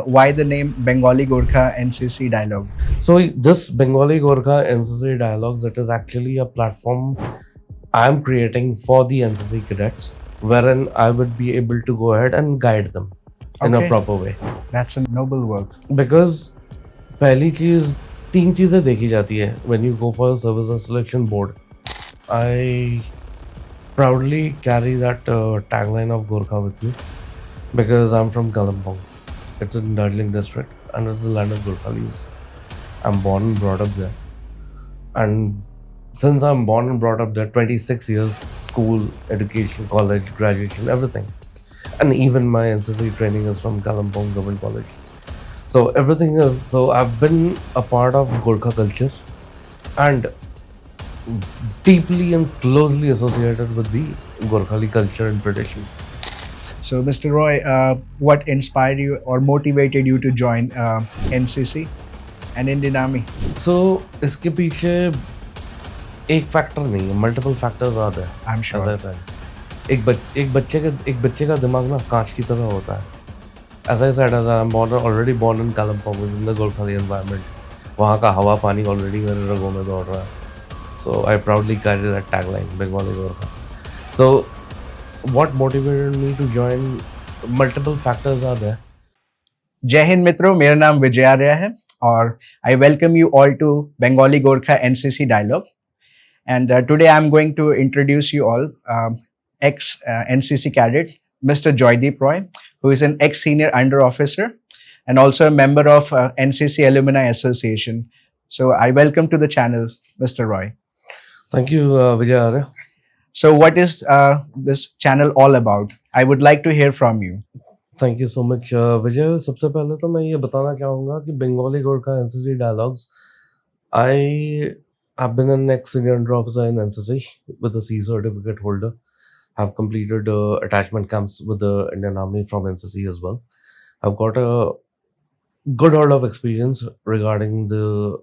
why the name Bengali Gorkha NCC Dialogue? So this Bengali Gorkha NCC Dialogues, it is actually a platform I'm creating for the NCC cadets, wherein I would be able to go ahead and guide them in a Okay. proper way. That's a noble work. Because पहली चीज तीन चीजें देखी जाती है when you go for a service selection board. I proudly carry that tagline of Gorkha with me because I'm from Kalimpong. It's in Darjeeling district and it's the land of Gorkhalis. I'm born and brought up there. And since I'm born and brought up there, 26 years, school, education, college, graduation, everything. And even my NCC training is from Kalimpong Government College. So everything is, so I've been a part of Gorkha culture and deeply and closely associated with the Gorkhali culture and tradition. So, Mr. Roy, what inspired you or motivated you to join NCC and Indian Army? So इसके पीछे एक factor नहीं है, multiple factors are there. I'm sure. As I said, एक बच्चे का दिमाग ना कांच की तरह होता है. As I said, as I'm already born in Kalimpong, in the Gorkhali environment. वहाँ का हवा पानी already मेरे रगों में दौड़ रहा है. So I proudly carry that tagline, Bengali Gorkha. So what motivated me to join? Multiple factors are there. जय हिंद मित्रों, मेरा नाम विजय आर्या है और I welcome you all to Bengali Gorkha NCC Dialogue. And today I'm going to introduce you all ex-NCC cadet, Mr. Joydeep Roy, who is an ex-senior under officer and also a member of NCC Alumni Association. So I welcome to the channel, Mr. Roy. Thank you, Vijay Arya. So what is this channel all about? I would like to hear from you. Thank you so much, Vijay. सबसे पहले तो मैं ये बताना चाहूँगा कि Bengali Gorkha NCC Dialogues, I have been an ex-senior under officer in NCC with a C certificate holder. I've completed attachment camps with the Indian Army from NCC as well. I've got a good hold of experience regarding the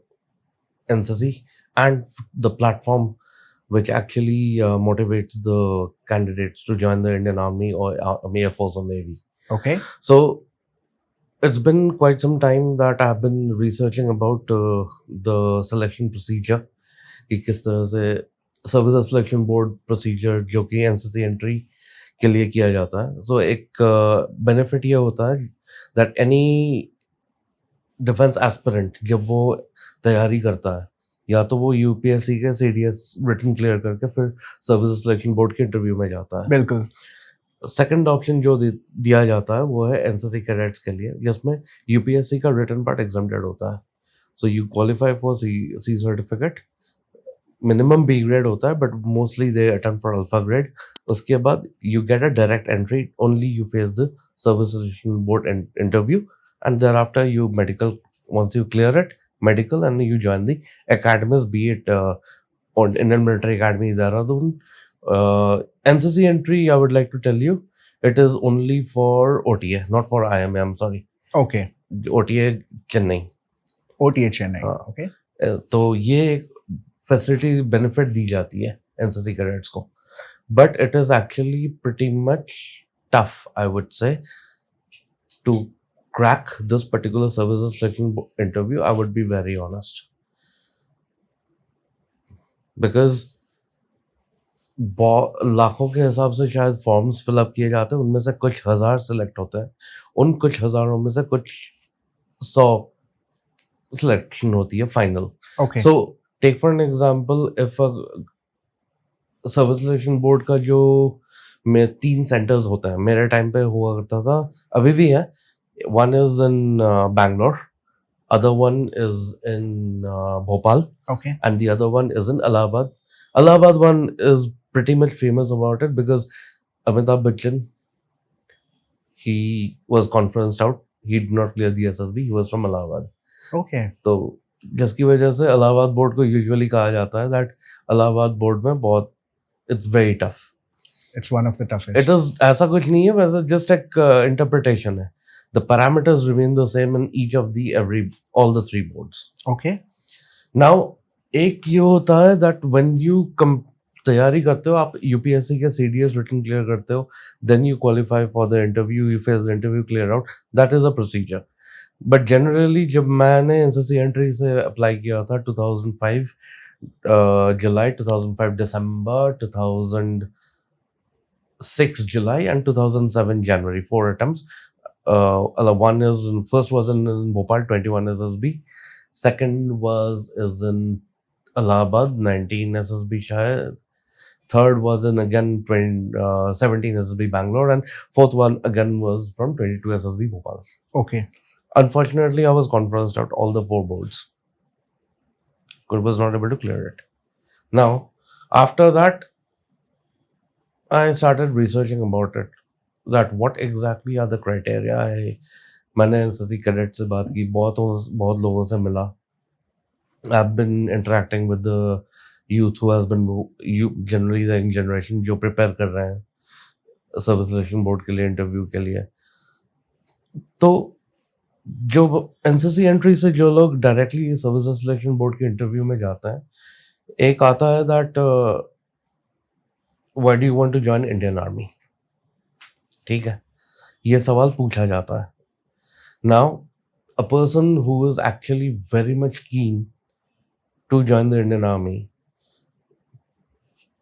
NCC and the platform which actually motivates the candidates to join the Indian Army or Air Force or Navy. Okay. So it's been quite some time that I've been researching about the selection procedure. कि किस तरह से service selection board procedure जो कि NCC entry के लिए किया जाता है. सो एक बेनिफिट ये होता है दैट एनी डिफेंस एस्पिरेंट जब वो तैयारी करता है या तो वो यूपीएससी के सीडीएस रिटन क्लियर करके फिर सर्विस सिलेक्शन बोर्ड के इंटरव्यू में जाता है. बिल्कुल. सेकंड ऑप्शन जो दिया जाता है वो है एनसीसी कैडेट्स के लिए, जिसमें यूपीएससी का रिटन पार्ट एग्जम्प्टेड होता है. So you qualify for C certificate. Minimum B grade होता है but mostly they attempt for alpha grade. उसके बाद you get a direct entry, only you face the service selection board interview and thereafter you medical. once you clear it, medical, and you join the academies, be it on Indian Military Academy Dehradun. NCC entry, I would like to tell you, it is only for OTA, not for IMA. I'm sorry. Okay. OTA Chennai. OTA Chennai. Okay. तो ये facility benefit दी जाती है NCC cadets को, but it is actually pretty much tough, I would say, to crack this particular service selection interview. I would be very honest, because लाखों के हिसाब से शायद फॉर्म्स फिलअप किए जाते हैं, उनमें से कुछ हजार सिलेक्ट होते हैं, उन कुछ हजारों में से कुछ 100 सिलेक्शन होती है final. Okay. So take for an example, if service selection board का जो में 3 सेंटर्स होता है, मेरे टाइम पे हुआ करता था, अभी भी है. One is in Bangalore, other one is in Bhopal, Okay. and the other one is in Allahabad. Allahabad one is pretty much famous about it because Amitabh Bachchan, he was conferenced out. He did not clear the SSB. He was from Allahabad. Okay. तो जिसकी वजह से Allahabad board को usually कहा जाता है that Allahabad board में बहुत it's very tough. It's one of the toughest. It is ऐसा कुछ नहीं है, वैसे जस्ट एक इंटरप्रिटेशन है. The parameters remain the same in each of the all the 3 boards. Okay. Now एक ये होता है दैट व्हेन यू तैयारी करते हो, आप यूपीएससी के सीडीएस रिटन क्लियर करते हो, then you qualify for the interview, you face the interview, clear out, that is a procedure. But generally जब मैंने एनसीसी एंट्री से अप्लाई किया था 2005 जुलाई, 2005 दिसंबर, 2006 July, and 2007 January. 4 attempts. One is first was in Bhopal, 21 SSB. Second is in Allahabad, 19 SSB Shayad. Third was in again 17 SSB Bangalore, and fourth one again was from 22 SSB Bhopal. Okay. Unfortunately, I was conferenced out all the 4 boards. Was not able to clear it. Now, after that, I started researching about it. That what exactly are the criteria? मैंने NCC cadet से बात की, बहुत लोगों से मिला. I've been interacting with the youth who has been generally the young generation जो prepare कर रहे हैं सर्विस सिलेक्शन बोर्ड के लिए, इंटरव्यू के लिए. तो जो एनसीसी एंट्री से जो लोग डायरेक्टली सर्विस सिलेक्शन बोर्ड के इंटरव्यू में जाते हैं, एक आता है that why do you want to join Indian army. ठीक है, ये सवाल पूछा जाता है. Now a person who is actually very much keen to join the Indian Army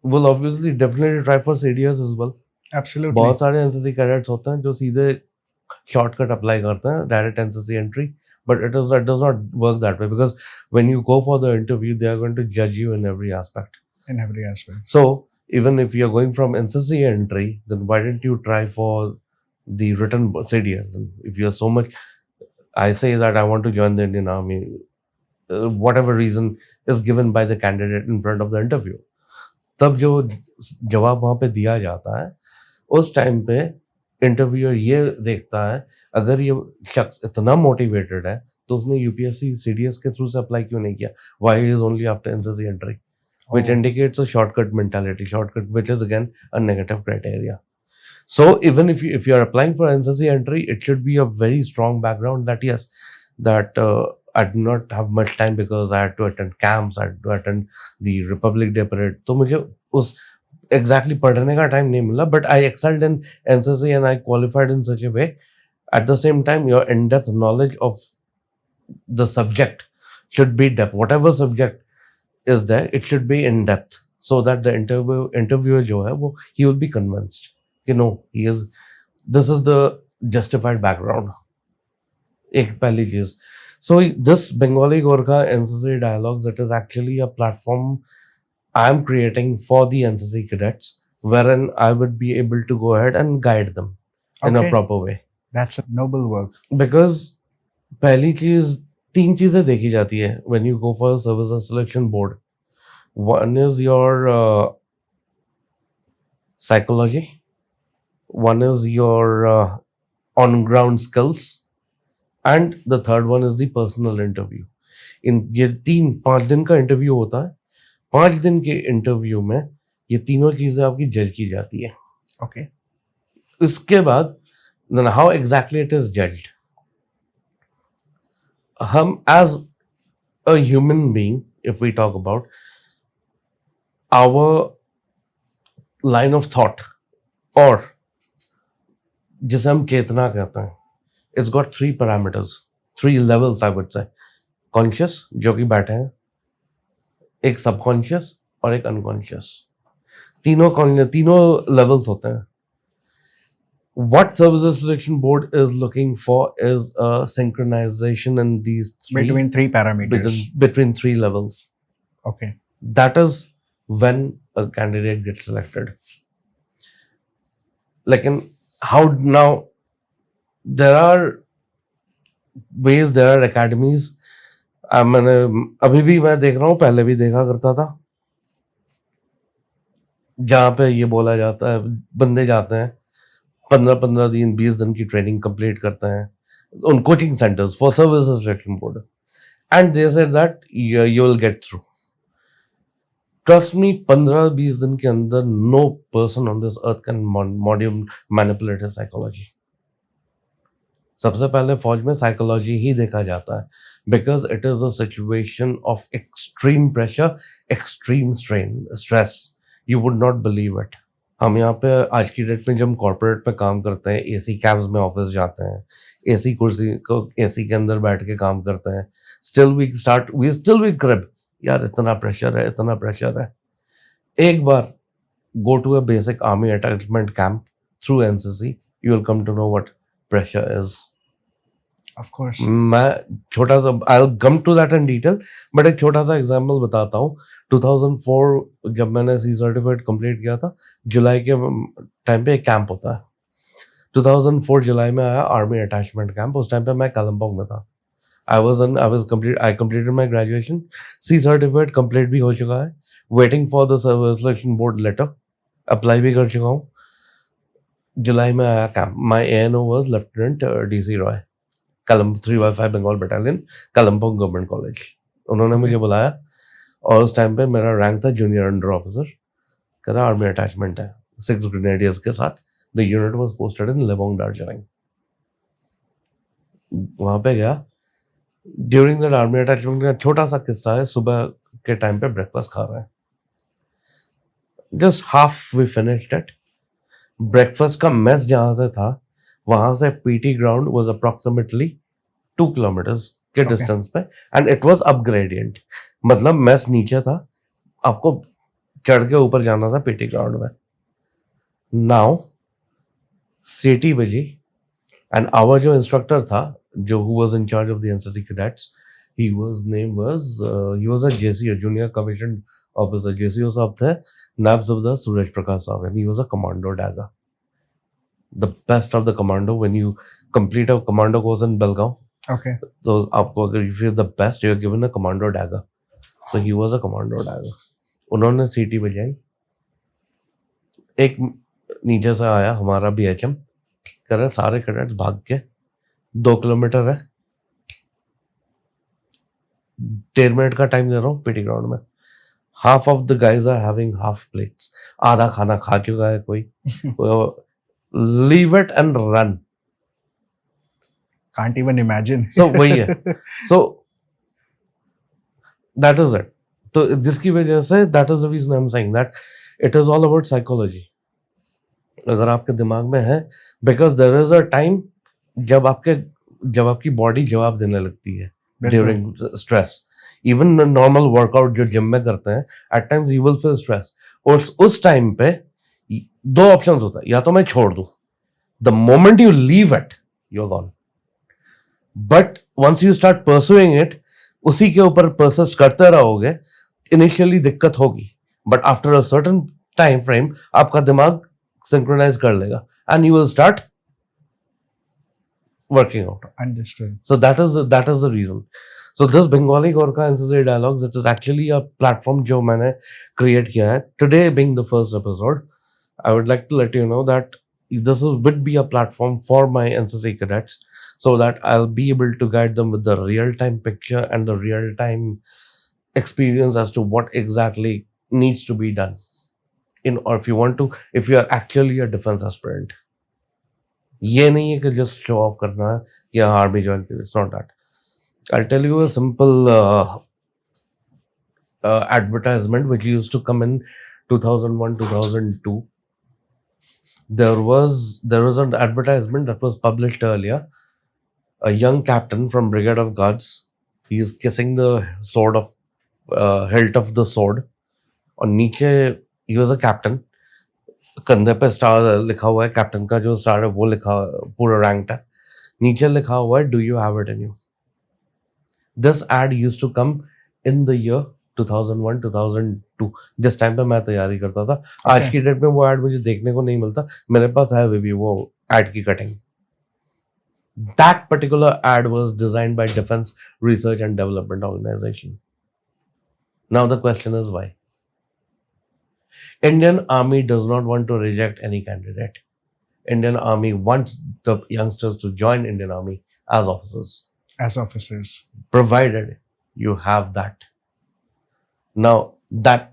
will obviously definitely try for CDS as well. Absolutely. बहुत सारे NCC cadets होते हैं जो सीधे शॉर्टकट अप्लाई करते हैं, direct NCC entry, but it does not work that way, because when you go for the interview they are going to judge you in every aspect. So even if you're going from NCC entry, then why didn't you try for the written CDS? If you're so much, I say that I want to join the Indian Army, whatever reason is given by the candidate in front of the interview, तब जो जवाब वहाँ पे दिया जाता है, उस time पे इंटरव्यूअर ये देखता है, अगर ये शख्स इतना मोटिवेटेड है तो उसने यूपीएससी सीडीएस के थ्रू से अप्लाई क्यों नहीं किया? Why is only after NCC entry, which indicates a shortcut mentality, which is again a negative criteria. So even if you are applying for NCC entry, it should be a very strong background that yes, that I do not have much time because I had to attend camps, I had to attend the Republic Day parade. तो मुझे उस exactly पढ़ने का time नहीं मिला, but I excelled in NCC and I qualified in such a way. At the same time, your in-depth knowledge of the subject should be depth. Whatever subject is there, it should be in depth, so that the interviewer जो है वो he will be convinced, you know, this is the justified background. एक पहली चीज. So this Bengali Gorkha NCC dialogues, it is actually a platform I am creating for the NCC cadets, wherein I would be able to go ahead and guide them in a proper way. That's a noble work. Because पहली चीज, 3 चीजें देखी जाती है when you go for a service selection board. One is your psychology, one is your on-ground skills, and the third one is the personal interview. इन ये 5 दिन का interview होता है. 5 दिन के इंटरव्यू में ये तीनों चीजें आपकी जज की जाती है. Okay. इसके बाद then how exactly it is judged? हम as a human being, if we talk about our line of thought, or जिसे हम चेतना कहते हैं, it's got 3 parameters, 3 levels I would say. Conscious, जो कि बैठे हैं, एक subconscious और एक unconscious. तीनों levels होते हैं. What service selection board is looking for is a synchronization in these between 3 parameters, between 3 levels. Okay. That is when a candidate gets selected. Like in how now there are ways, there are academies. मैंने अभी भी मैं देख रहा हूँ, पहले भी देखा करता था, जहाँ पे ये बोला जाता है बंदे जाते हैं 15 दिन 20 दिन की ट्रेनिंग कंप्लीट करते हैं उन coaching centres for service selection board, and they said that you will get through. Trust me, 15-20 दिन के अंदर no person on this earth can manipulate his psychology. सबसे पहले फौज में साइकोलॉजी ही देखा जाता है, because it is a situation of extreme pressure, extreme stress. You would not believe it. हम यहाँ पे आज की डेट में जब कॉर्पोरेट में काम करते हैं, एसी कैब्स में ऑफिस जाते हैं, एसी कुर्सी को एसी के अंदर बैठ के काम करते हैं, स्टिल वी क्रिब, यार इतना प्रेशर है, इतना प्रेशर है. एक बार go to a basic army attachment camp through NCC, you will come to know what pressure is. Of course. मैं छोटा सा I'll come to that in detail, but एक छोटा सा एग्जाम्पल बताता हूँ. 2004 जब मैंने सी सर्टिफिकेट कंप्लीट किया था, जुलाई के टाइम पे एक कैंप होता है. 2004 जुलाई में आया आर्मी अटैचमेंट कैंप. उस टाइम पे मैं कालमपोंग में था. I completed my graduation. C certificate complete भी हो चुका है. Waiting for the service selection board letter. Apply भी कर चुका हूँ. जुलाई में आया camp. My ANO was lieutenant DC Roy, कलम 3/5 Bengal battalion, Kalimpong government college. उन्होंने मुझे बुलाया और उस टाइम पे मेरा रैंक था जूनियर अंडर ऑफिसर. कह रहा आर्मी अटैचमेंट है 6 ग्रेनेडियर्स के साथ. The unit was posted in Lebong Darjeeling. वहां पे गया. ड्यूरिंग दैट आर्मी अटैचमेंट का छोटा सा किस्सा है. सुबह के टाइम पे ब्रेकफास्ट खा रहे हैं. Just half we finished it. Breakfast का मेस जहां से था वहां से PT ground was approximately 2 kilometres के Okay. डिस्टेंस पे, and it was up gradient. मतलब मेस नीचे था, आपको चढ़ के ऊपर जाना था PT ग्राउंड में. नाउ सीटी बजी एंड आवर जो इंस्ट्रक्टर था, जो who was in charge of the NCC cadets, he was a JCO, junior commission officer. JCO साहब थे नायब सूबेदार सूरज प्रकाश साहब, and he was a commando dagger, the best of the commando. When you complete a commando course in Belgaum, Okay. तो आपको अगर if you the best you are given a commando dagger. So he was a commando dagger. उन्होंने सीटी बजाई. एक नीचे से आया हमारा BHM, कह रहा सारे कैडेट्स भाग के 2 किलोमीटर है, 1.5 मिनट का टाइम दे रहा हूँ PT ग्राउंड में. Half of the guys are having half plates. आधा खाना खा चुका है कोई. Leave it and run. Can't even imagine. So वही है. So that is it. तो जिसकी वजह से that is the reason I'm saying that it is all about psychology. अगर आपके दिमाग में है, because there is a time जब आपकी बॉडी जवाब देने लगती है during stress. Even normal workout जो जिम में करते हैं, at times you will feel stress. और उस टाइम पे 2 ऑप्शंस होता है, या तो मैं छोड़ दूं. The moment you leave it, you're gone. But once you start pursuing it, उसी के ऊपर persist करते रहोगे, initially दिक्कत होगी, but after a certain time frame आपका दिमाग synchronize कर लेगा and you will start working out. Understood. So that is the reason. So this Bengali Gorkha NCC Dialogues, it is actually a platform जो मैंने create किया है. Today being the first episode, I would like to let you know that would be a platform for my NCC cadets, so that I'll be able to guide them with the real-time picture and the real-time experience as to what exactly needs to be done. Or if you are actually a defense aspirant. ये नहीं है कि just show off करना है कि हाँ army join करिए. It's not that. I'll tell you a simple advertisement which used to come in 2001, 2002. There was an advertisement that was published earlier. A young captain from Brigade of Guards, he is kissing the sword of hilt of the sword. और नीचे he was a captain. कंधे पे star लिखा हुआ है, captain का जो star है वो लिखा पूरा रैंक है. नीचे लिखा हुआ है, do you have it in you. This ad used to come in the year 2001, 2002. जिस टाइम पे मैं तैयारी करता था. आज की डेट में वो एड मुझे देखने को नहीं मिलता. मेरे पास है भी वो एड की cutting. That particular ad was designed by Defense Research and Development Organization. Now the question is why? Indian Army does not want to reject any candidate. Indian Army wants the youngsters to join Indian Army as officers. As officers. Provided you have that. Now that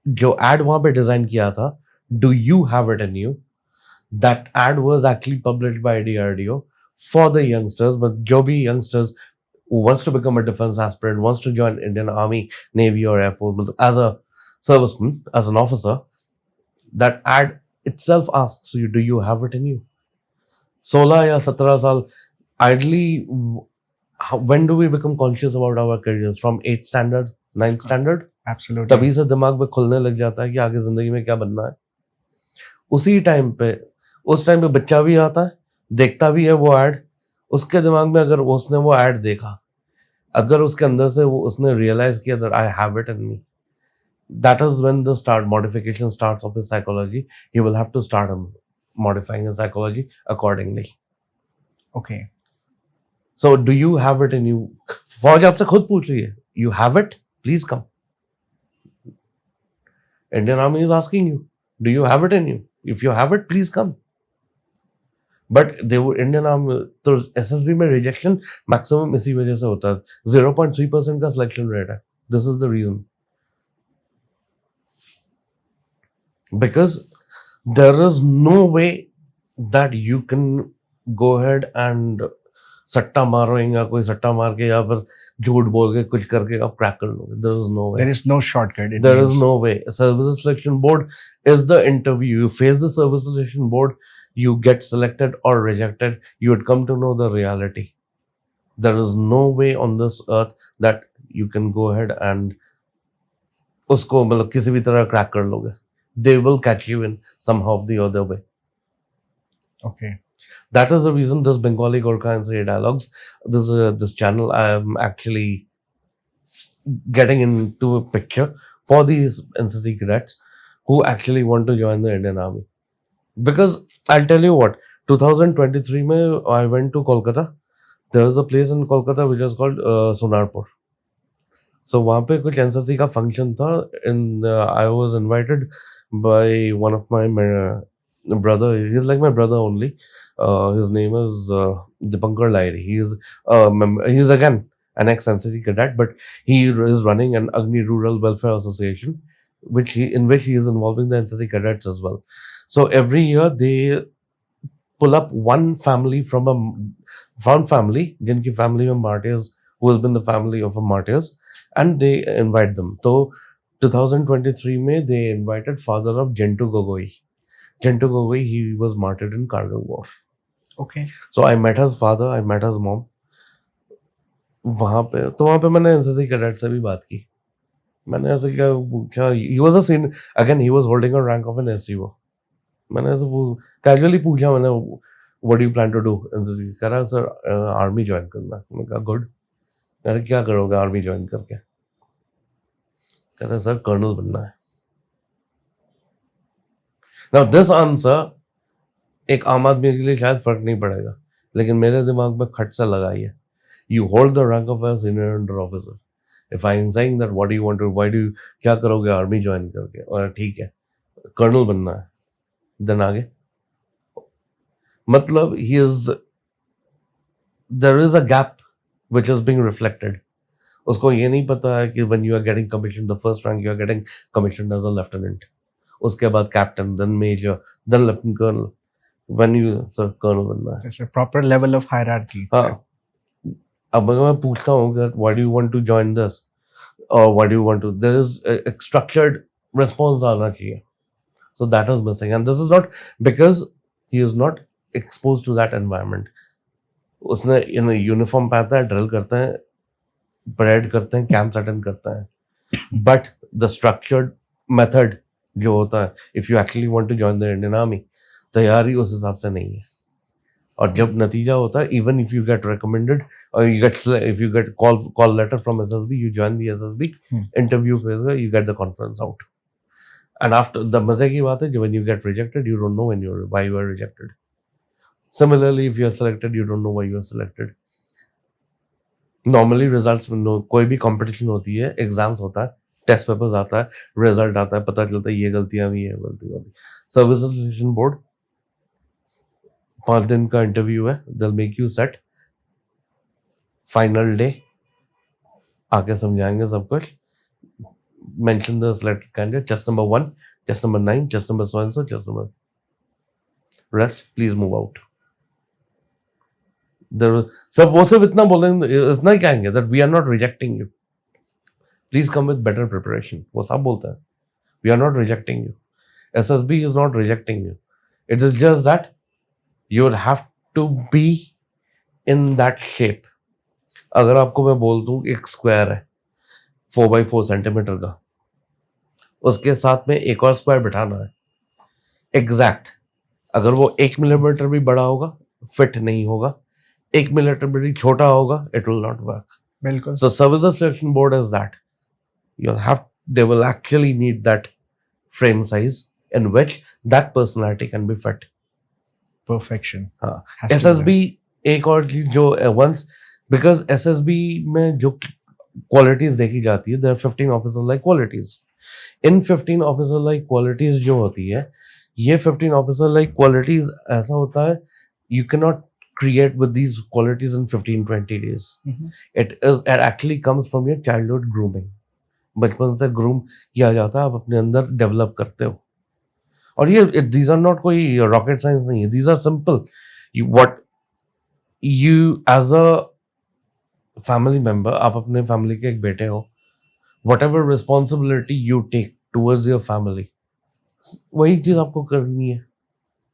जो ad वहाँ पे design किया था, do you have it in you? That ad was actually published by DRDO for the youngsters, but जो भी youngsters who wants to become a defense aspirant, wants to join Indian Army, Navy or Air Force as a serviceman, as an officer, that ad itself asks you, do you have it in you? 16 या 17 साल, ideally, when do we become conscious about our careers? From 8th standard, 9th standard? Absolutely. तभी से दिमाग में खुलने लग जाता है कि आगे जिंदगी में क्या बनना है. उसी टाइम पे, उस टाइम पे बच्चा भी आता है, देखता भी है वो एड. उसके दिमाग में अगर उसने वो एड देखा, अगर उसके अंदर से वो उसने रियलाइज किया that I have it in me, that is when the modification starts of his psychology. He will have to start modifying his psychology accordingly. Okay. So do you have it in you? फौज आपसे खुद पूछ रही है, you have it, please come. Indian Army is asking you, do you have it in you? If you have it, please come. But they were Indian Army, तो SSB में rejection maximum इसी वजह से होता है. 0.3% का selection rate है. This is the reason. Because there is no way that you can go ahead and सट्टा मारोगे या कोई सट्टा मार के या फिर झूठ बोल के कुछ करके आप क्रैक कर लोगे. There is no way. There is no shortcut. There is no way. Service selection board is the interview. You face the service selection board, you get selected or rejected, you would come to know the reality. There is no way on this earth that you can go ahead and उसको मतलब किसी भी तरह crack कर लोगे. They will catch you in somehow the other way. Okay. That is the reason this Bengali Gorkha NCC Dialogues, this channel, I am actually getting into a picture for these NCC cadets who actually want to join the Indian Army. Because I'll tell you what, 2023 mein I went to Kolkata. There is a place in Kolkata which is called Sonarpur. So वहाँ पे कुछ NCC का function था, and I was invited by one of my brother. He's like my brother only. His name is Dipankar Lairi. He is he's again an ex-NCC cadet, but he is running an Agni Rural Welfare Association, in which he is involving the NCC cadets as well. So every year they pull up one family from one family, जिनकी family में martyrs, who has been the family of a martyrs, and they invite them. So 2023 में they invited father of Jentu Gogoi. Jentu Gogoi, he was martyred in Kargil War. Okay. So I met his father, I met his mom. वहाँ पे मैंने NCC cadet से भी बात की. मैंने ऐसे क्या पूछा, he was a senior, again he was holding a rank of an SCO. मैंने ऐसे कैजुअली पूछा, मैंने what do you plan to do NCC? कह रहा सर आर्मी ज्वाइन करना. मैंने कहा गुड. अरे क्या करोगे आर्मी ज्वाइन करके? कह रहा सर कर्नल बनना है. Now this answer एक आम आदमी के लिए शायद फर्क नहीं पड़ेगा, लेकिन मेरे दिमाग में खट सा लगा है. You hold the rank of a senior under officer. If I am saying that what do you want to, why do you, क्या करोगे आर्मी ज्वाइन करके? और ठीक है कर्नल बनना है. देन आगे मतलब there is a gap which is being reflected. उसको ये नहीं पता है कि when you are getting commissioned, the first rank you are getting commissioned as a lieutenant, उसके बाद captain, then major, then lieutenant colonel. When you sir colonel बनना है. There's a proper level of hierarchy. हाँ. अब अगर मैं पूछता हूँ that why do you want to join this or why do you want to, there is a structured response आना चाहिए. So that is missing, and this is not because he is not exposed to that environment. उसने uniform पहनता है, drill करते हैं, parade करते हैं, camp attend करता है, बट द स्ट्रक्चर्ड मेथड जो होता है, if you actually want to join the Indian army, तैयारी उस हिसाब से नहीं है. और जब नतीजा होता है, even if you get recommended और if you get call letter from SSB, you join the SSB, interview phase, you get the conference out. And after, the मजे की बात है, when you get rejected, you don't know why you are rejected. Similarly, if you are selected, you don't know why you are selected. Normally results में कोई भी competition होती है, exams होता है, test papers आता है, result आता है, पता चलता है ये गलतियां भी है, गलती होती. Service selection board 5 दिन का इंटरव्यू है, they'll make you set, final day आके समझाएंगे सब कुछ. Mention the selected candidate, chest number 1, chest number 9, chest number so and so, chest number. Rest, please move out. सब वो सब इतना बोलेंगे, इतना कहेंगे that we are not rejecting you. Please come with better preparation. वो सब बोलते हैं, we are not rejecting you. SSB is not rejecting you. It is just that you would have to be in that shape. अगर आपको मैं बोल दूं एक स्क्वायर है 4x4 सेंटीमीटर का, उसके साथ में एक और स्क्वायर बिठाना है एग्जैक्ट, अगर वो 1 मिलीमीटर भी बड़ा होगा फिट नहीं होगा, 1 मिलीमीटर भी छोटा होगा, इट विल नॉट वर्क. बिल्कुल. So service selection board is that they will actually need that frame size in which that personality can be fit. Perfection. हाँ. Has to be SSB एक और चीज जो once, because SSB में जो qualities देखी जाती है, there are 15 officer like qualities. In 15 officer like qualities जो होती है, ये 15 officer like qualities ऐसा होता है, you cannot create with these qualities in 15-20 days. It actually comes from your childhood grooming. बचपन से ग्रूम किया जाता है, आप अपने अंदर डेवलप करते हो. और ये these are not कोई rocket science नहीं है, these are simple. What you as a family member, आप अपने family के एक बेटे हो, whatever responsibility you take towards your family, वही चीज आपको करनी है.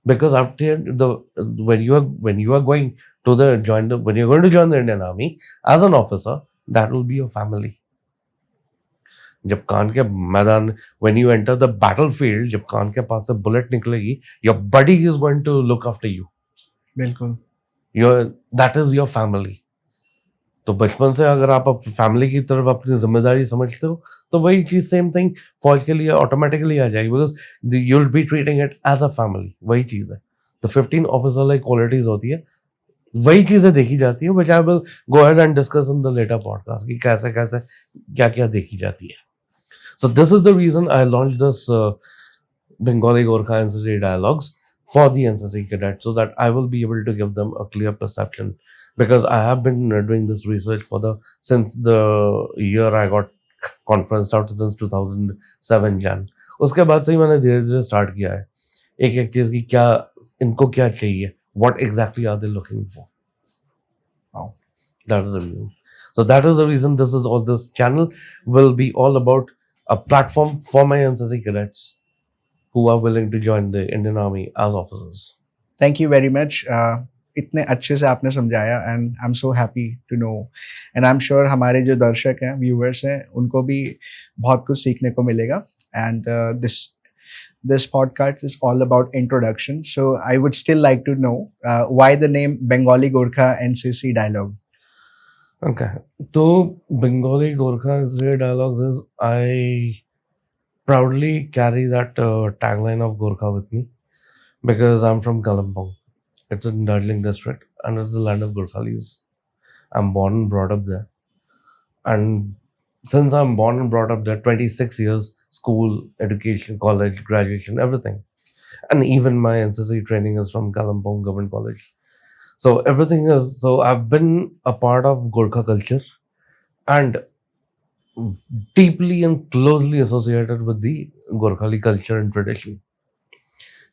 Because after when you are going to when you're going to join the Indian Army as an officer, that will be your family. जब कान के मैदान, when you enter the battlefield, जब कान के पास से बुलेट निकलेगी, your buddy is going to look after you. बिल्कुल. That is your family. तो बचपन से अगर आप फैमिली की तरफ अपनी जिम्मेदारी समझते हो, तो वही चीज सेम थिंग फौज के लिए ऑटोमेटिकली आ जाएगी, because you will be treating it as a family. वही चीज है. तो 15 ऑफिसर लाइक क्वालिटीज होती है, वही चीजें देखी जाती है, which I will go ahead and discuss in the later podcast कि कैसे कैसे क्या क्या देखी जाती है. So this is the reason I launch this Bengali Gorkha NCC dialogues for the NCC cadets, so that I will be able to give them a clear perception, because I have been doing this research since the year I got conferenced out, since 2007 Jan. उसके बाद से ही मैंने धीरे धीरे start किया है एक एक चीज की, क्या इनको क्या चाहिए, what exactly are they looking for. Wow. That is the reason. So that is the reason this channel will be all about a platform for my NCC cadets who are willing to join the Indian Army as officers. Thank you very much. इतने अच्छे से आपने समझाया, and I am so happy to know, and I am sure हमारे जो दर्शक हैं, viewers हैं, उनको भी बहुत कुछ सीखने को मिलेगा. And this podcast is all about introduction, so I would still like to know why the name Bengali Gorkha NCC dialogue. Okay, so Bengali Gorkha NCC dialogues is, I proudly carry that tagline of Gorkha with me, because I'm from Kalimpong. It's in Darjeeling district and it's the land of Gorkhalis. I'm born and brought up there, and since I'm born and brought up there, 26 years, school, education, college, graduation, everything, and even my NCC training is from Kalimpong Government College. So everything is, so I've been a part of Gorkha culture and deeply and closely associated with the Gorkhali culture and tradition.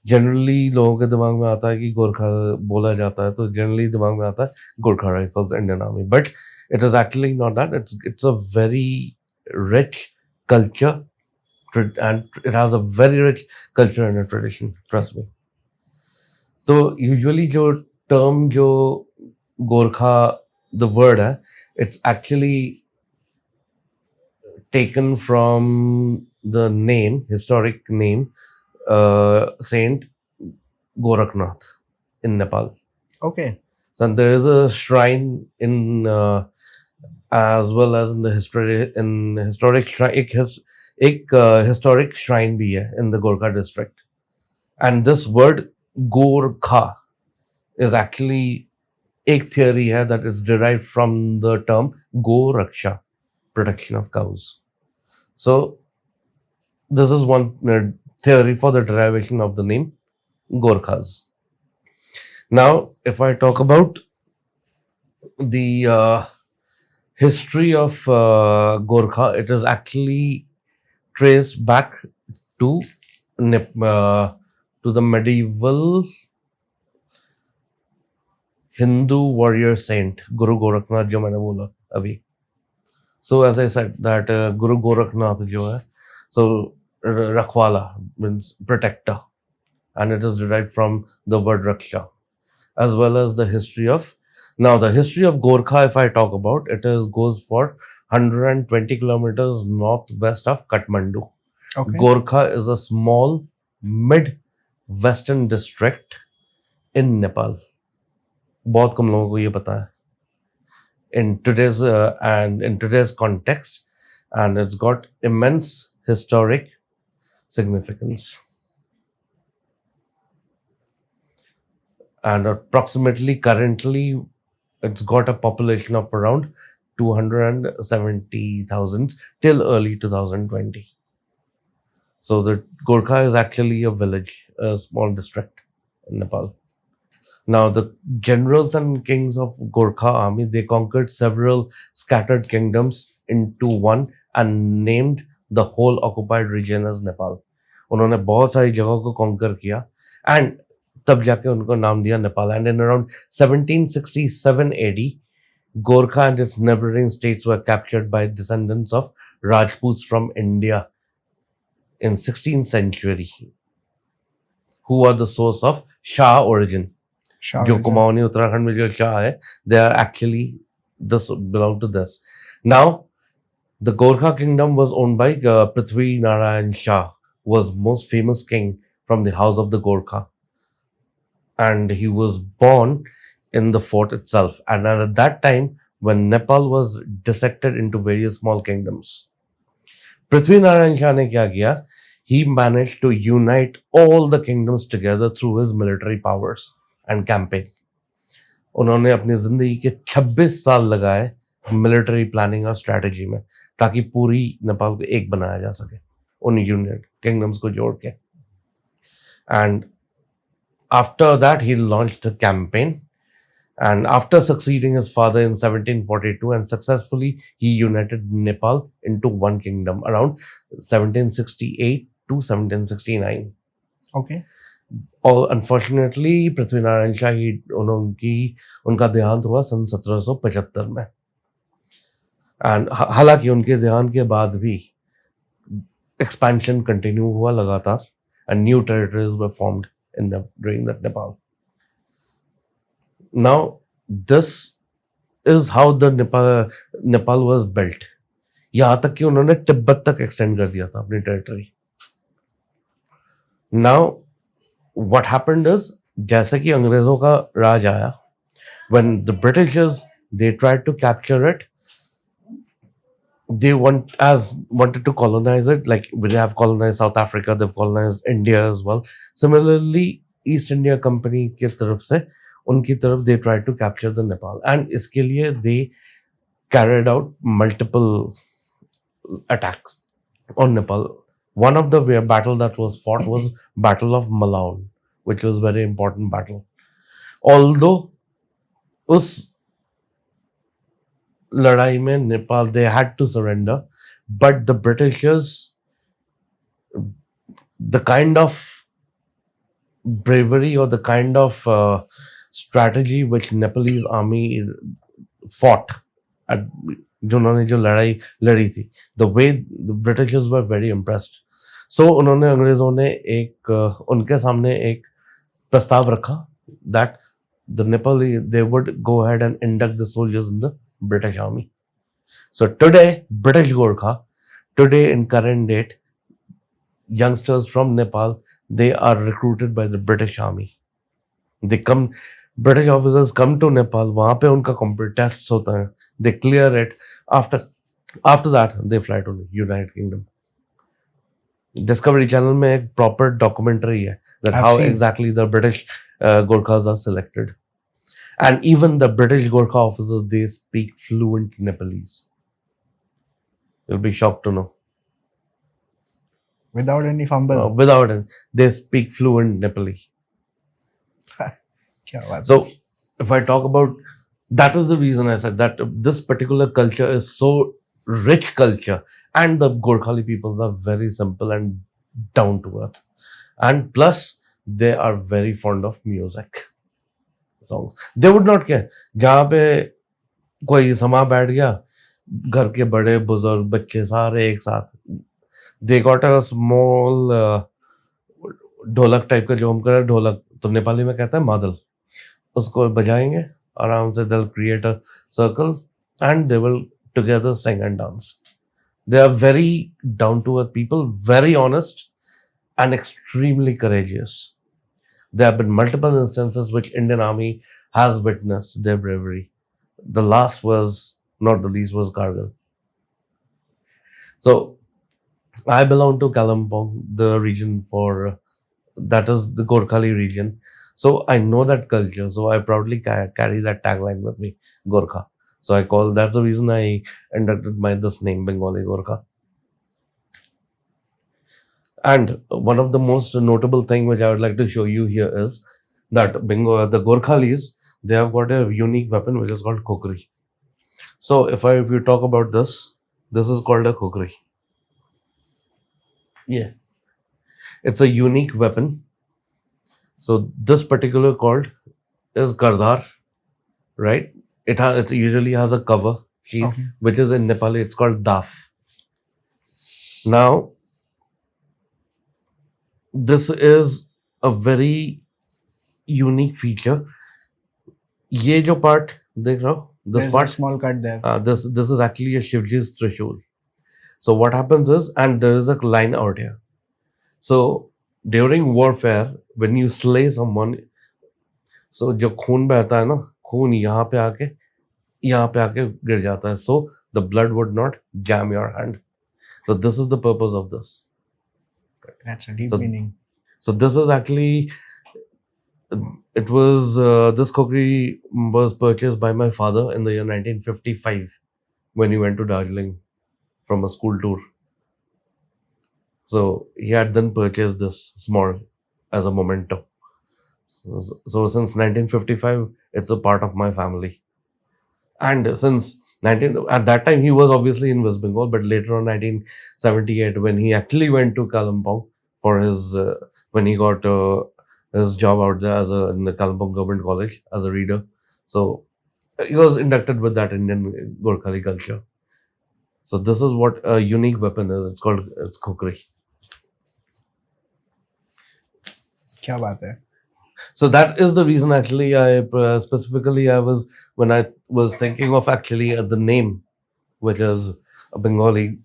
Generally लोगों के दिमाग में आता है कि गोरखा बोला जाता है, तो जनरली दिमाग में आता है Gorkha rifles, Indian army, but it is actually not that. It's a very rich culture and it has a very rich culture and a tradition, trust me. So usually जो term जो गोरखा the word है, it's actually taken from the name, historic name, Saint Gorakhnath in Nepal. Okay. So there is a shrine in as well as in the historic shrine, एक historic shrine भी है in the Gorkha district, and this word Gorkha is actually एक theory है that is derived from the term Goraksha, protection of cows. So this is one theory for the derivation of the name Gorkhas. Now if I talk about the history of Gorkha, it is actually traced back to the medieval Hindu warrior saint Guru Gorakhnath, जो मैंने बोला अभी. So as I said that Guru Gorakhnath जो है, so Rakhwala means protector, and it is derived from the word Raksha, as well as the history of. Now, the history of Gorkha, if I talk about, it is goes for 120 kilometers northwest of Kathmandu. Okay. Gorkha is a small mid-western district in Nepal. बहुत कम लोगों को ये पता है. In today's context, and it's got immense historic significance. And approximately currently, it's got a population of around 270,000 till early 2020. So the Gorkha is actually a village, a small district in Nepal. Now, the generals and kings of Gorkha army, they conquered several scattered kingdoms into one and named the whole occupied region as Nepal. उन्होंने बहुत सारी जगहों को conquer किया and तब जाके उनको नाम दिया Nepal. And in around 1767 AD, Gorkha and its neighboring states were captured by descendants of Rajputs from India in 16th century, who are the source of Shah origin. जो कुमाऊनी उत्तराखंड में जो शाह है, they are actually belong to this. Now, the Gorkha kingdom was owned by Prithvi Narayan Shah, who was most famous king from the house of the Gorkha, and he was born in the fort itself. And at that time, when Nepal was dissected into various small kingdoms, Prithvi Narayan Shah ne kya kiya? He managed to unite all the kingdoms together through his military powers and campaign. उन्होंने अपनी जिंदगी के 26 साल लगाए military planning और strategy में, ताकि पूरी नेपाल को एक बनाया जा सके उन यूनियन किंगडम्स को जोड़ के. And after that he launched the campaign, and after succeeding his father in 1742 and successfully, he united Nepal into one kingdom around 1768 to 1769. Okay. और अनफॉर्चुनेटली पृथ्वीनारायण शाह उनका देहांत हुआ सन 1775 में. एंड हालांकि उनके देहांत के बाद भी एक्सपेंशन कंटिन्यू हुआ लगातार, and new territories were formed in during that Nepal. Now this is how the Nepal was built. यहां तक कि उन्होंने तिब्बत तक एक्सटेंड कर दिया था अपनी territory. Now what happened is, जैसे कि अंग्रेजों का राज आया, when the Britishers, they tried to capture it, they wanted to colonize it, like they have colonized South Africa, they've colonized India as well. Similarly, East India Company की तरफ से उनकी तरफ they tried to capture the Nepal, and इसके लिए they carried out multiple attacks on Nepal. One of the battle that was fought was Battle of Malaun, which was very important battle. Although उस लड़ाई में Nepal, they had to surrender, but the Britishers, the kind of bravery or the kind of strategy which Nepalese army fought at जिन्होंने जो लड़ाई लड़ी थी, the way the Britishers were very impressed. So उन्होंने अंग्रेजों ने उनके सामने एक प्रस्ताव रखा that the Nepali, they would go ahead and induct the soldiers in the British army. So today, British Gorkha, today in current date, youngsters from Nepal, they are recruited by the British army. British officers come to Nepal, वहाँ पे उनका computer tests होता है, they clear it. After that, they fly to the United Kingdom. Discovery Channel में एक proper documentary है that how exactly the British Gorkhas are selected. And even the British Gorkha officers, they speak fluent Nepalese. You'll be shocked to know. Without any fumble. Without it, they speak fluent Nepali. So, if I talk about, that is the reason I said that this particular culture is so rich culture, and the Gorkhali peoples are very simple and down to earth, and plus they are very fond of music songs. They would not care जहाँ पे कोई समा बैठ गया, घर के बड़े बुजुर्ग बच्चे सारे एक साथ, they got a small ढोलक टाइप का, जो हम कह ढोलक तो नेपाली में कहते हैं मादल, उसको बजाएंगे आराम से, they'll create a circle and they will together sing and dance. They are very down to earth people, very honest and extremely courageous. There have been multiple instances which Indian Army has witnessed their bravery. The last was, not the least, was Kargil. So I belong to Kalimpong, the region for that is the Gorkhali region. So I know that culture. So I proudly carry that tagline with me, Gorkha. So that's the reason I inducted this name, Bengali Gorkha. And one of the most notable thing which I would like to show you here is that the Gorkhalis, they have got a unique weapon which is called kukri. So if you talk about this is called a kukri. Yeah. It's a unique weapon. So this particular cord is Kardhar, right? It usually has a cover sheet, Okay. which is in Nepali, it's called daf. Now, this is a very unique feature. ये जो part देख रहे हो, this There's part, a small cut there. this is actually a Shivji's Trishul. So what happens is, and there is a line out here. So during warfare, when you slay someone, so जो खून बहता है ना, खून यहाँ पे आके गिर जाता है. So the blood would not jam your hand. So this is the purpose of this. That's a deep So- meaning. So this is actually, it was, this kukri was purchased by my father in the year 1955 when he went to Darjeeling from a school tour. So he had then purchased this small as a memento. So since 1955, it's a part of my family. And since at that time, he was obviously in West Bengal, but later on 1978, when he actually went to Kalimpong for his, when he got his job out there in the Kalimpong Government College as a reader. So he was inducted with that Indian Gorkhali culture. So this is what a unique weapon is. It's kukri. क्या बात है? So that is the reason actually when I was thinking of actually the name, which is a Bengali,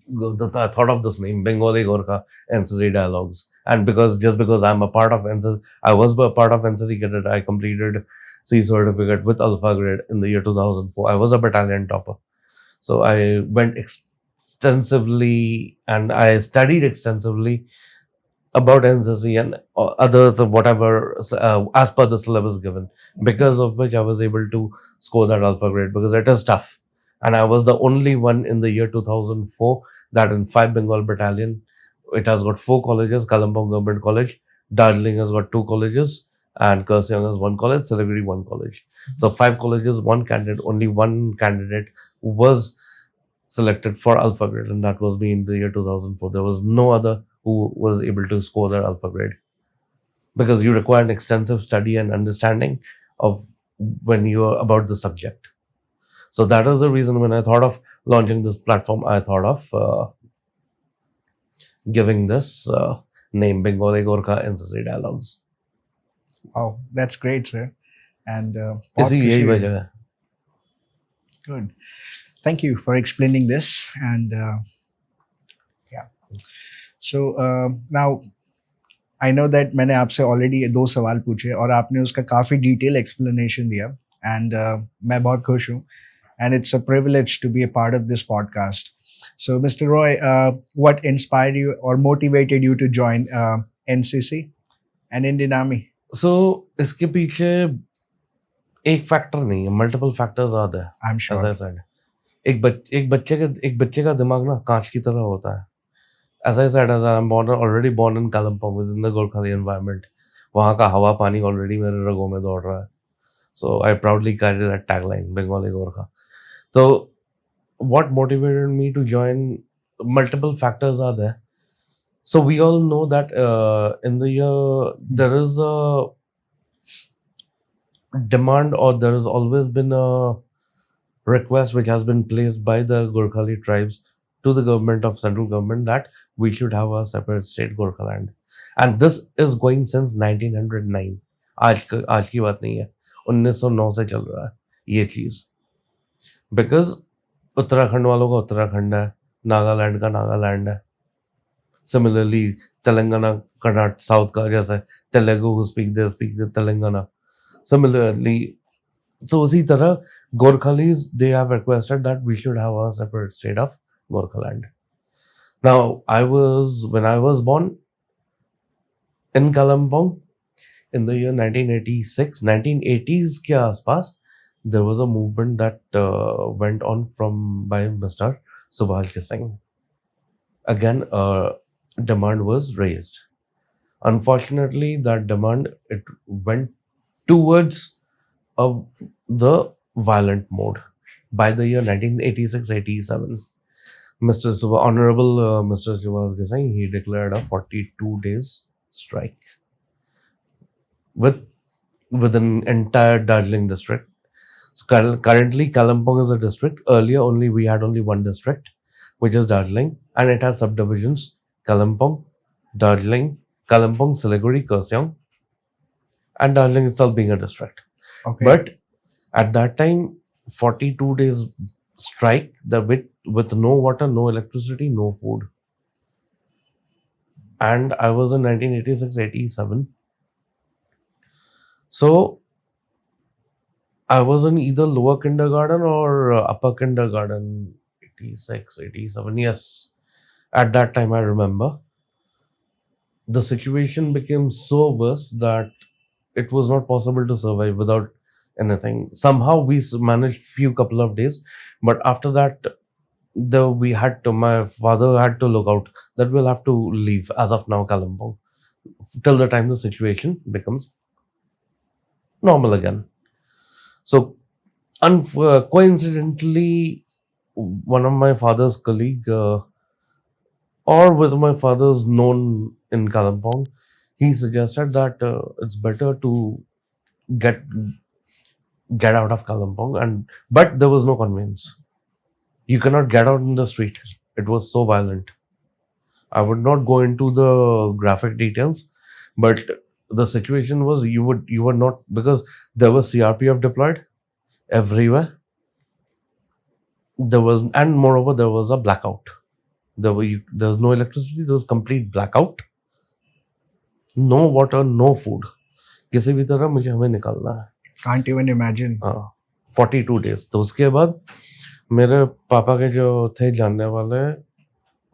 I thought of this name, Bengali Gorkha NCC Dialogues. And just because I'm a part of NCC, I was a part of NCC Cadet, I completed C certificate with Alpha grade in the year 2004. I was a battalion topper. So I went extensively and I studied extensively about NCC and whatever as per the syllabus given, because of which I was able to score that Alpha grade, because it is tough. And I was the only one in the year 2004 that in 5 Bengal battalion, it has got 4 colleges, Kalimpong Government College, Darjeeling has got 2 colleges, and Kurseong has 1 college, Siliguri 1 college. So 5 colleges, 1 candidate, only 1 candidate was selected for Alpha grade, and that was me in the year 2004. There was no other who was able to score their Alpha grade, because you require an extensive study and understanding of when you are about the subject. So that is the reason when I thought of launching this platform, I thought of giving this name, Bengali Gorkha NCC Dialogues. Wow, that's great, sir. And इसी यही वजह है. good. Thank you for explaining this. And yeah. So now I know that मैंने आपसे already 2 सवाल पूछे और आपने उसका काफी detailed explanation दिया, and मैं बहुत खुश हूँ, and it's a privilege to be a part of this podcast. So Mr. Roy, what inspired you or motivated you to join NCC and Indian Army? So इसके पीछे एक फैक्टर नहीं है, multiple factors are there. I'm sure. As I said, एक बच्चे का दिमाग ना कांच की तरह होता है. As I said, as I'm already born in Kalimpong within the Gorkhali environment, वहाँ का हवा पानी already मेरे रगों में दौड़ रहा है. So I proudly carry that tagline, Bengali Gorkha. So what motivated me to join? Multiple factors are there. So we all know that in the year there is a demand, or there has always been a request which has been placed by the Gorkhali tribes to the government of central government that we should have a separate state Gorkhaland. And this is going since 1909. आज की बात नहीं है, 1909 से चल रहा है ये चीज. बिकॉज उत्तराखंड वालों का उत्तराखंड है, नागालैंड का नागालैंड है. सिमिलरली तेलंगाना, कर्नाटक, साउथ का जैसे Telugu speak the Telangana. Similarly so उसी तरह Gorkhalis, they have requested that we should have a separate state of Gorkhaland. Now, when I was born in Kalimpong in the year 1986, 1980s के आसपास, there was a movement that went on by Mr. Subhash Singh. Again, a demand was raised. Unfortunately, that demand, it went towards the violent mode by the year 1986-87. Honorable Mr. Subhash Singh, he declared a 42 days strike with an entire Darjeeling district. So currently, Kalimpong is a district. Earlier, we had only one district, which is Darjeeling, and it has subdivisions: Kalimpong, Darjeeling, Kalimpong, Siliguri, Kurseong, and Darjeeling itself being a district. Okay. But at that time, 42 days strike with no water, no electricity, no food. And I was in 1986-87. So I was in either lower kindergarten or upper kindergarten, 86, 87. Yes. At that time, I remember. The situation became so worse that it was not possible to survive without anything. Somehow we managed few couple of days, but after that, my father had to look out that we'll have to leave as of now Kalimpong till the time the situation becomes normal again. So coincidentally, one of my father's colleague or with my father's known in Kalimpong, he suggested that it's better to get out of Kalimpong, but there was no conveyance. You cannot get out in the street. It was so violent. I would not go into the graphic details, but the situation was you were not, because there was CRPF deployed everywhere. And moreover, there was a blackout. There was no electricity. There was complete blackout. No water, no food. किसी भी तरह मुझे हमें निकलना है. Can't even imagine. 42 days. तो उसके बाद मेरे पापा के जो थे जानने वाले,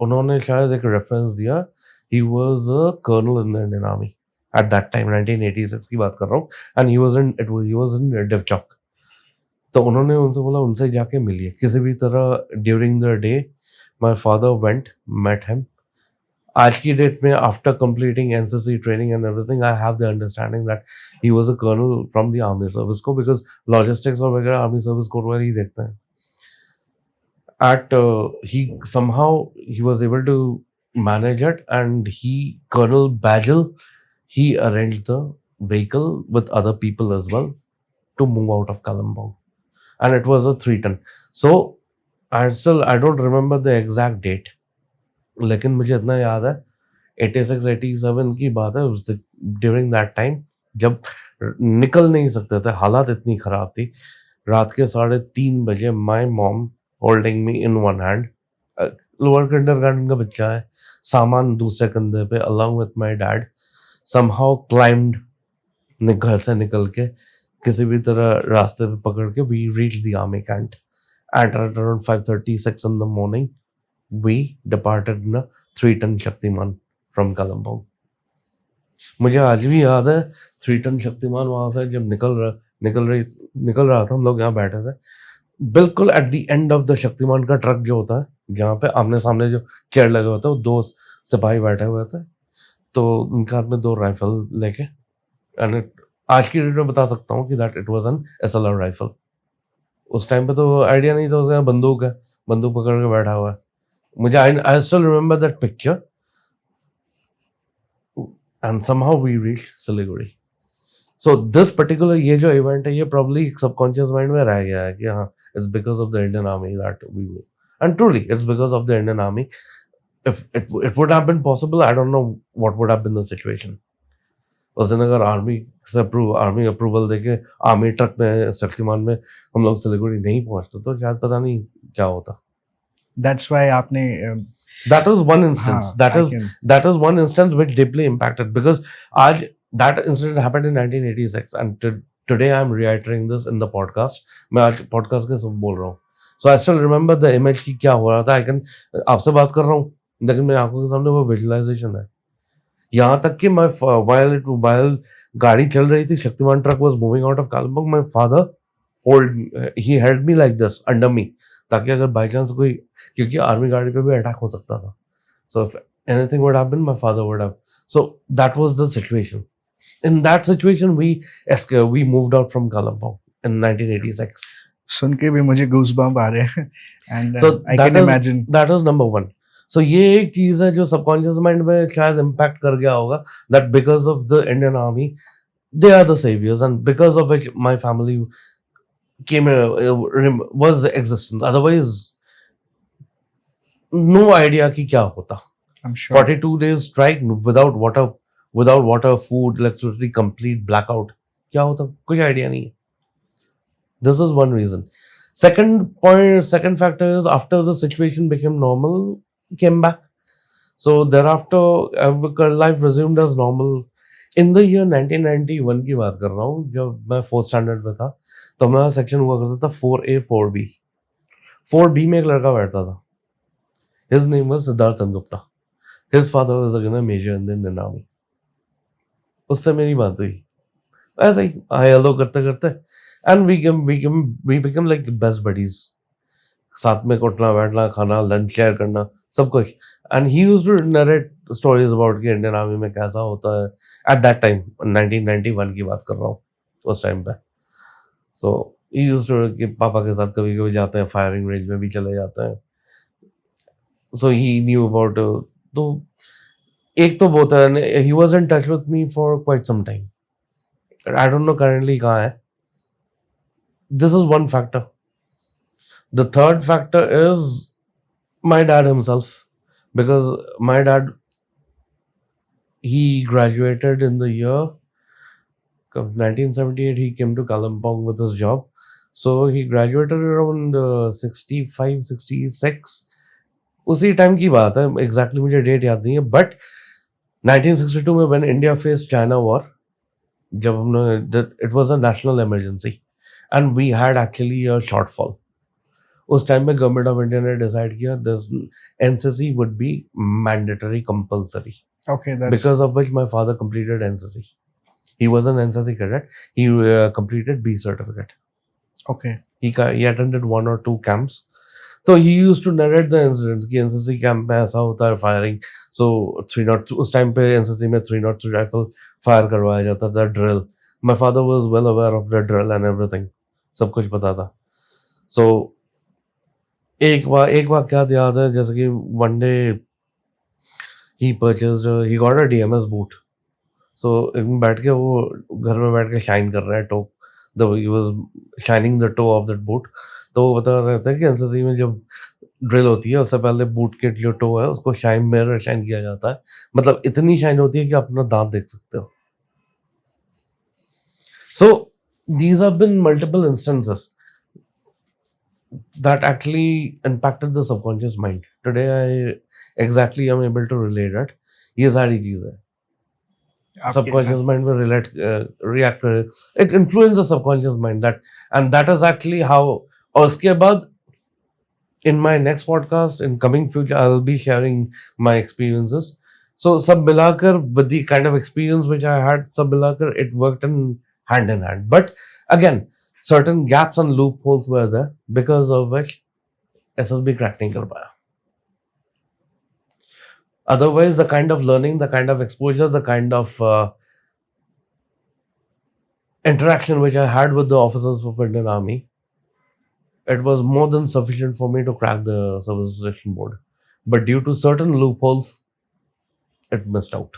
उन्होंने शायद एक रेफरेंस दिया. He was a colonel in the Indian Army at that time, 1986 की बात कर रहा हूँ, and he was in Devchok. तो उन्होंने उनसे बोला उनसे जाके मिलिए किसी भी तरह. During the day, my father went, met him. आज की डेट में after completing NCC training and everything, I have the understanding that he was a colonel from the army service को, बिकॉज लॉजिस्टिक्स और वगैरह आर्मी सर्विस कोर वाले ही देखते हैं. He somehow he was able to manage it, and Colonel Bagel, he arranged the vehicle with other people as well to move out of Kalimpong, and it was a 3-ton. So I don't remember the exact date, लेकिन मुझे इतना याद है 86-87 की बात है. During that time जब निकल नहीं सकते थे, हालात इतनी खराब थी. रात के 3:30 बजे my mom holding me in one hand, lower kindergarten का बच्चा है, सामान दूसरे कंधे पे, along with my dad, somehow climbed घर से निकल के किसी भी तरह रास्ते पे पकड़ के we reach the army cantt at around 5:36 in the morning. We departed in a 3-ton Shaktiman from Kalimpong. मुझे आज भी याद है 3-ton शक्तिमान वहां से जब निकल रहा था, हम लोग यहाँ बैठे थे बिल्कुल at the end of the Shaktimaan का ट्रक जो होता है, जहाँ पे आमने सामने जो चेयर लगे होते हैं, वो 2 सिपाही बैठे हुए थे. तो उनके हाथ में 2 राइफल लेके, एंड आज की डेट में बता सकता हूँ कि that it was an SLR rifle. उस टाइम पे तो आइडिया नहीं था उसका बंदूक है, बंदूक पकड़ के बैठा हुआ है. मुझे I still remember that picture, and somehow we reached Siliguri. So this particular ये जो event है, ये probably subconscious mind में रह गया है कि हाँ, it's because of the Indian Army that we And truly, it's because of the Indian Army. If it would have been possible, I don't know what would have been the situation. उस दिन अगर army approval देके army truck में शक्तिमान में हम लोग सिलीगुड़ी नहीं पहुंचते तो शायद पता नहीं क्या होता. That's why आपने That was one instance. हाँ, That is one instance which deeply impacted because आज that incident happened in 1986 and today I'm reiterating this in the podcast. मैं आज podcast के सब बोल रहा हूँ. So I still remember the image कि क्या हो रहा था. I can आपसे बात कर रहा हूँ लेकिन मेरी आंखों के सामने वो visualization है. यहाँ तक कि while गाड़ी चल रही थी, Shaktimaan truck was moving out of Kalimpong, my father he held me like this under me ताकि अगर by chance कोई, क्योंकि आर्मी गाड़ी पे भी अटैक हो सकता था. So if anything would happen, my father would have. So that was the situation. In that situation, we moved out from Kalimpong in 1986. सुन के भी मुझे goosebump आ रहे हैं. And So I can imagine. that is number one. So ये एक चीज है जो subconscious mind में शायद impact कर गया होगा, that because of the Indian Army, they are the saviors, and because of which my family was existent. Otherwise, no idea कि क्या होता. I'm sure. 42 days strike without water, food, electricity, complete blackout. क्या होता? कुछ idea नहीं. This is one reason. Second factor is after the situation became normal, came back. So thereafter, life resumed as normal. In the year 1991 की बात कर रहा हूँ, जब मैं 4th standard में था, तो हमारा सेक्शन हुआ करता था 4A 4B. 4B में एक लड़का बैठता था. His name was Siddharth Sengupta. His father was again a major in the Indian Army. उससे मेरी बात हुई. ऐसे ही हाय हेलो करते करते and we became like best buddies. साथ में उठना बैठना खाना लंच शेयर करना सब कुछ. And he used to narrate stories about कि इंडियन आर्मी में कैसा होता है. At that time 1991 की बात कर रहा हूँ उस टाइम पे. So he used to कि पापा के साथ कभी कभी जाते हैं, फायरिंग रेंज में भी चले जाते हैं. So he knew about तो एक तो वो था, he was in touch with me for quite some time. I don't know currently कहाँ है. This is one factor. The third factor is my dad himself, because my dad, he graduated in the year of 1978. He came to Kalimpong with his job. So he graduated around 65, 66. उसी time की बात है, exactly मुझे date याद नहीं है, but 1962 में when India face China war, जब हमने it was a national emergency and we had actually a shortfall. उस टाइम में गवर्नमेंट ऑफ इंडिया ने डिसाइड किया NCC would be mandatory compulsory. Okay, that's Because of which my father completed NCC. He was an NCC cadet. He completed B certificate. okay. He attended 1 or 2 camps. So he used to narrate the incidents कि NCC camp में ऐसा होता है firing. So 302 उस time पे NCC में 303 rifle fire करवाया जाता था, drill. My father was well aware of the drill and everything. सब कुछ पता था. So एक वाक़यात याद है, जैसे कि one day he got a DMS boot. So बैठ के वो घर में बैठ के शाइन कर रहा है to. He was shining the toe of that boot. तो वो बता रहे थे कि एनसीसी में जब ड्रिल होती है उससे पहले बूट के जो टो है उसको मिरर शाइन किया जाता है. मतलब इतनी शाइन होती है कि आप अपना दांत देख सकते हो. So these have been multiple instances that actually impacted the subconscious mind. Today I exactly am able to relate that. ये सारी चीजें subconscious mind will react to it. It influences the subconscious mind, and that is actually how. और उसके बाद in my next podcast in coming future I'll be sharing my experiences. So सब मिलाकर with the kind of experience which I had, सब मिलाकर it worked in hand. But again, certain gaps and loopholes were there because of which SSB crack नहीं कर पाया. Otherwise, the kind of learning, the kind of exposure, the kind of interaction which I had with the officers of Indian Army, it was more than sufficient for me to crack the service selection board. But due to certain loopholes, it missed out.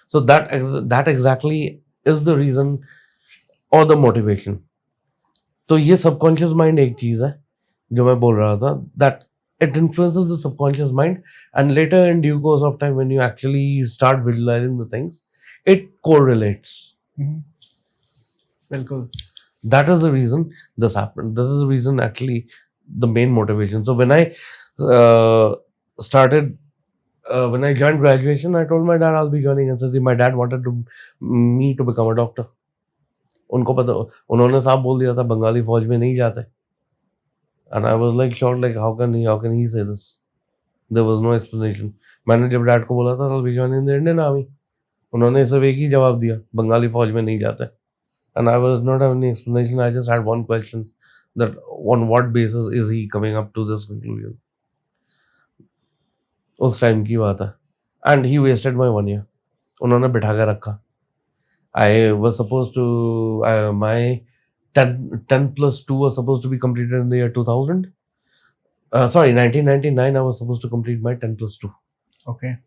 So that exactly is the reason or the motivation. तो ये subconscious mind एक चीज है जो मैं बोल रहा था, that it influences the subconscious mind, and later in due course of time when you actually start visualizing the things, it correlates. Mhm. बिल्कुल. That is the reason this happened. This is the reason, actually, the main motivation. So when I uh, started when I joined graduation, I told my dad I'll be joining NCC. My dad wanted me to become a doctor. उनको पता, उन्होंने साफ बोल दिया था बंगाली फौज में नहीं जाते. And I was like shocked, like how can he say this? There was no explanation. मैंने जब डैड को बोला था I'll be joining the Indian Army, उन्होंने सिर्फ एक ही जवाब दिया, बंगाली फौज में नहीं जाते. And I was not having any explanation. I just had one question, that on what basis is he coming up to this conclusion? उस टाइम की बात है. And he wasted my 1 year. उन्होंने बिठा के रखा. I was supposed to, my 10 plus 2 was supposed to be completed in the year 2000. Sorry, 1999, I was supposed to complete my 10 plus 2. Okay.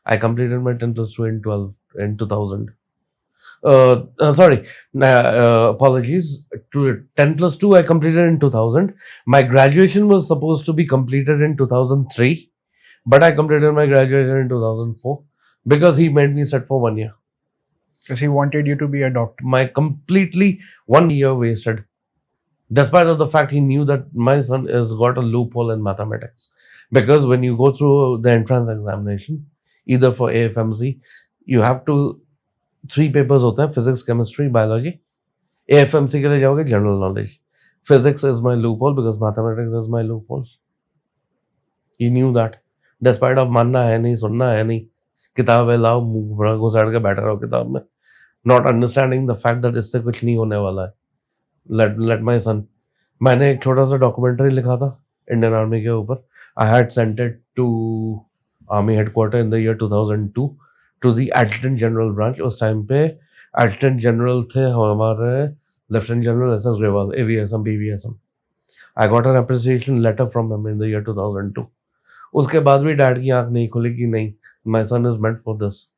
I completed my 10 plus 2 in 2000. Sorry, apologies. 10 plus 2 I completed in 2000. My graduation was supposed to be completed in 2003, but I completed my graduation in 2004 because he made me sit for 1 year. Because he wanted you to be a doctor. My completely 1 year wasted, despite of the fact he knew that my son has got a loophole in mathematics. Because when you go through the entrance examination, either for AFMC, you have to 3 papers होते हैं, physics, chemistry, biology. AFMC के लिए जाओगे general knowledge. Physics is my loophole because mathematics is my loophole. He knew that. Despite of मानना है नहीं, सुनना है नहीं, किताब है लाओ, मुंह बड़ा घुसाड़ के बैठा रहो किताब में, not understanding the fact that इससे कुछ नहीं होने वाला है. Let my son. मैंने एक छोटा सा डॉक्यूमेंट्री लिखा था इंडियन आर्मी के ऊपर. I had sent it to army headquarter in the year 2002 to the adjutant general branch. उस टाइम पे एडजटेंट जनरल थे हमारे lieutenant general SS Grewal, AVSM, BVSM. I got an appreciation letter from him in the year 2002. उसके बाद भी dad की आंख नहीं खुली कि नहीं, my son is meant for this.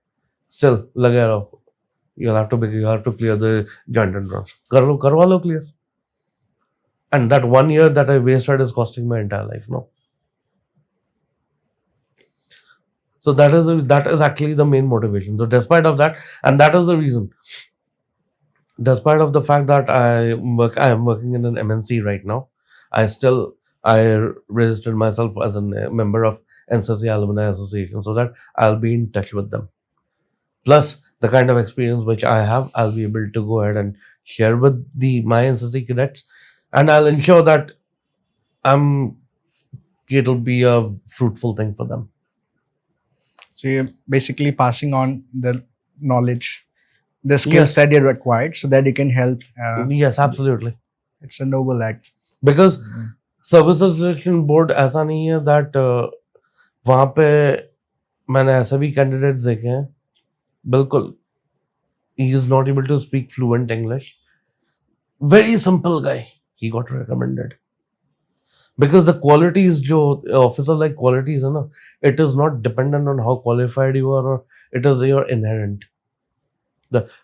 Still लगे रहो, you have to clear the joint entrance. करवा लो clear. And that 1 year that I wasted is costing my entire life, no? So that is actually the main motivation. So despite of that, and that is the reason, despite of the fact that I am working in an MNC right now, I registered myself as a member of NCC Alumni Association so that I'll be in touch with them. Plus the kind of experience which I have, I'll be able to go ahead and share with my NCC cadets, and I'll ensure that it'll be a fruitful thing for them. So you're basically passing on the knowledge, the skills Yes. that you required, so that you can help. Yes, absolutely. It's a noble act. Because service selection board ऐसा नहीं है that वहाँ पे मैंने ऐसे भी candidates देखे हैं, बिल्कुल he is not able to speak fluent English, very simple guy, he got recommended because the qualities जो officer like qualities है ना, it is not dependent on how qualified you are, or it is your inherent.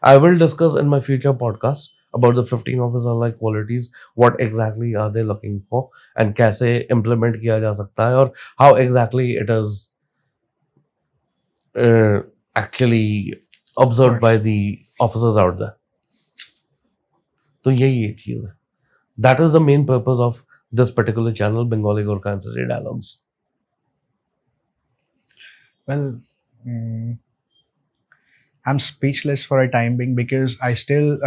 I will discuss in my future podcast about the 15 officer like qualities, what exactly are they looking for and कैसे implement किया जा सकता है, और how exactly it is actually observed by the officers out there. तो यही एक चीज है. That is the main purpose of this particular channel, Bengali Gorkha NCC Dialogues. Well, I'm speechless for a time being because I still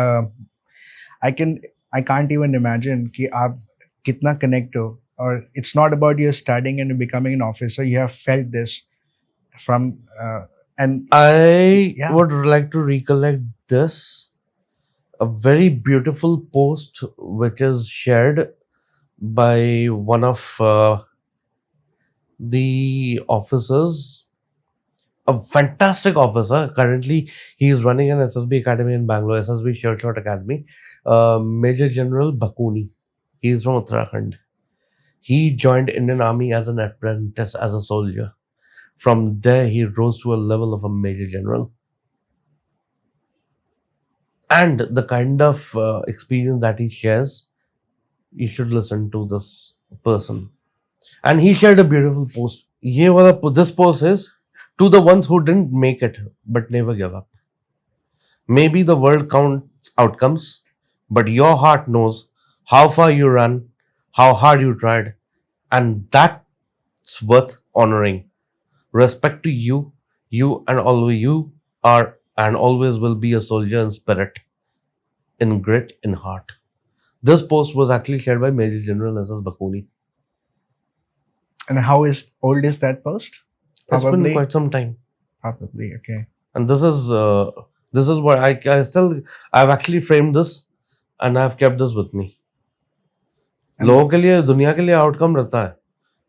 I can't even imagine कि आप कितना connect हो, or it's not about you studying and becoming an officer. You have felt this from and I Yeah. would like to recollect this, a very beautiful post which is shared by one of the officers, a fantastic officer. Currently, he is running an SSB academy in Bangalore, SSB Short Academy. Major General Bakuni. He is from Uttarakhand. He joined Indian Army as an apprentice, as a soldier. From there, he rose to a level of a Major General. And the kind of experience that he shares, you should listen to this person. And he shared a beautiful post. This post is to the ones who didn't make it but never give up. Maybe the world counts outcomes, but your heart knows how far you ran, how hard you tried, and that's worth honoring. Respect to you, you and always you are and always will be a soldier in spirit, in grit, in heart. This post was actually shared by Major General S.S. Bakuni. And how is old is that post? It's been Probably. quite some time. Probably. Okay. And this is what I've actually framed this and I've kept this with me. And- लोगों के लिए दुनिया के लिए outcome रहता है,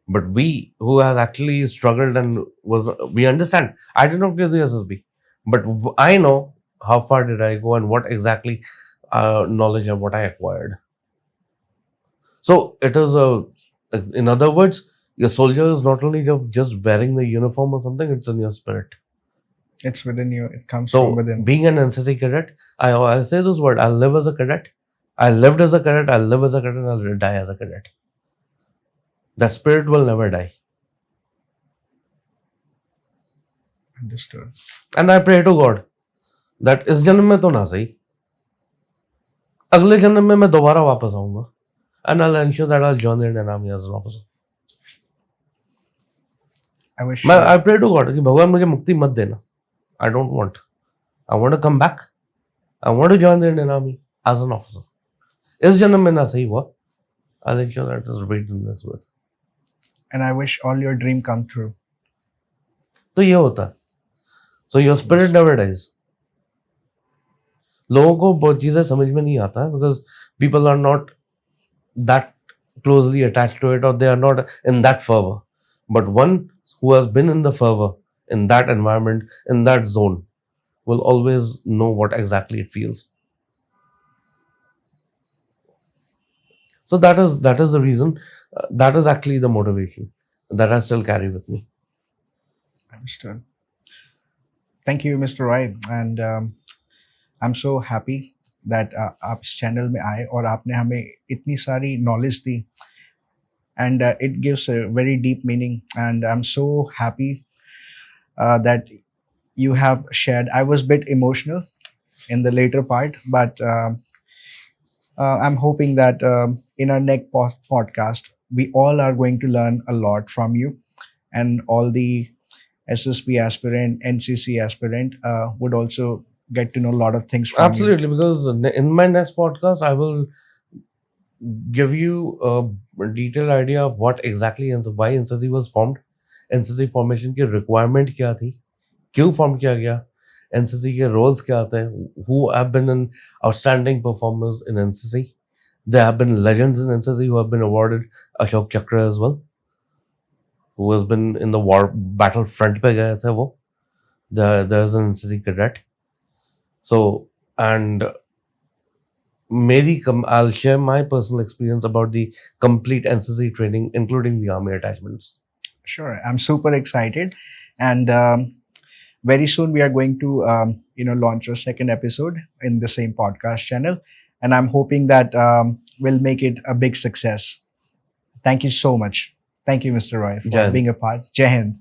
but we who has actually struggled and we understand. I did not get the SSB, but I know how far did I go and what exactly knowledge of what I acquired. So it is in other words, your soldier is not only just wearing the uniform or something; it's in your spirit. It's within you. It comes So from within. being an NCC cadet, I say this word: I'll live as a cadet. I lived as a cadet. I'll live as a cadet. I'll die as a cadet. That spirit will never die. Understood. And I pray to God that इस जन्म में तो ना सही, अगले जन्म में मैं दोबारा वापस आऊंगा, and I'll ensure that I'll join the Indian Army as an officer. I pray to God कि भगवान मुझे मुक्ति मत देना. I don't want. I want to come back. I want to join the Indian Army as an officer. इस जन्म में ना सही हुआ, I'll ensure that it is repeated in this birth. And I wish all your dream come true. तो ये होता है. So your spirit never dies. लोगों को बहुत चीजें समझ में नहीं आता है because people are not that closely attached to it or they are not in that fervor. But one who has been in the fervor, in that environment, in that zone, will always know what exactly it feels. So that is the reason. That is actually the motivation that I still carry with me. Understood. Thank you, Mr. Roy. And I'm so happy that आप इस channel में आए और आपने हमें इतनी सारी knowledge the. And it gives a very deep meaning. And I'm so happy that you have shared. I was a bit emotional in the later part, but I'm hoping that in our next podcast, we all are going to learn a lot from you, and all the SSP aspirant, NCC aspirant would also get to know a lot of things from Absolutely, because in my next podcast, I will give you a detailed idea of what exactly why NCC was formed, NCC formation की requirement क्या थी, क्यों form किया गया, NCC के roles क्या आते हैं, who have been an outstanding performers in NCC. There have been legends in NCC who have been awarded Ashok Chakra as well, who has been in the war battlefront पे गए थे वो. There's an NCC cadet. So, and I'll share my personal experience about the complete NCC training, including the army attachments. Sure, I'm super excited, and very soon we are going to launch a second episode in the same podcast channel, and I'm hoping that we'll make it a big success. Thank you so much. Thank you, Mr. Roy, for being a part. Jai Hind.